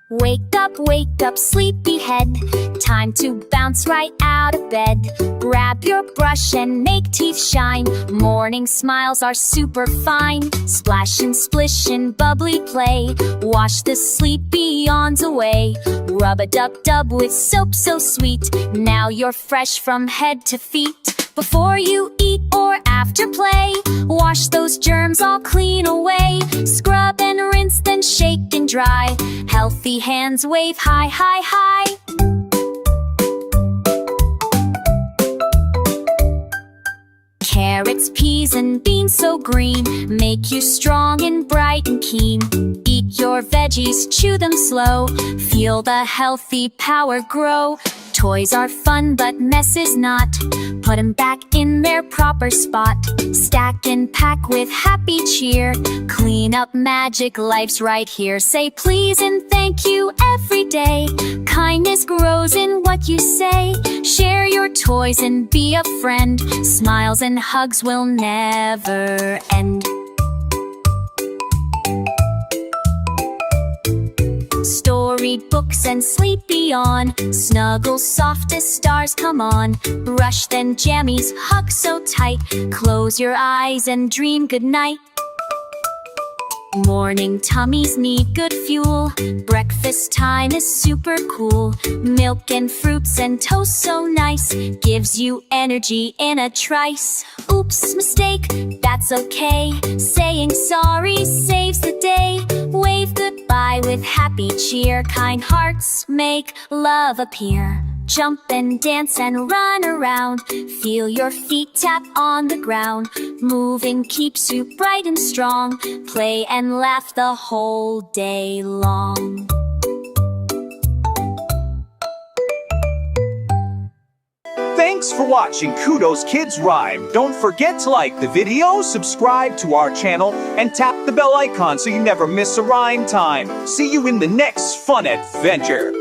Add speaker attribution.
Speaker 1: Wake up, sleepyhead. Time to bounce right out of bed. Grab your brush and make teeth shine. Morning smiles are super fine. Splash and splish and bubbly play. Wash the sleepy yawns away. Rub-a-dub-dub with soap so sweet. Now you're fresh from head to feet. Before you eat or after play, wash those germs all clean away. Scrub and rinse, then shake and dry. Healthy hands wave high, high, high. Carrots, peas, and beans so green make you strong and bright and keen. Eat your veggies, chew them slow. Feel the healthy power grow. Toys are fun, but mess is not. Put 'em back in their proper spot. Stack and pack with happy cheer. Clean up magic, life's right here. Say please and thank you every day. Kindness grows in what you say. Share your toys and be a friend. Smiles and hugs will never end. Storybooks and sleepy on. Snuggle soft as stars come on. Brush then jammies, hug so tight. Close your eyes and dream good night. Morning tummies need good fuel. Breakfast time is super cool. Milk and fruits and toast so nice. Gives you energy in a trice. Oops, mistake, that's okay. Saying sorry saves the day. Wave goodbye with happy cheer. Kind hearts make love appear. Jump and dance and run around. Feel your feet tap on the ground. Moving keeps you bright and strong. Play and laugh the whole day long.
Speaker 2: Thanks for watching Kudos Kids Rhyme. Don't forget to like the video, subscribe to our channel, and tap the bell icon so you never miss a rhyme time. See you in the next fun adventure.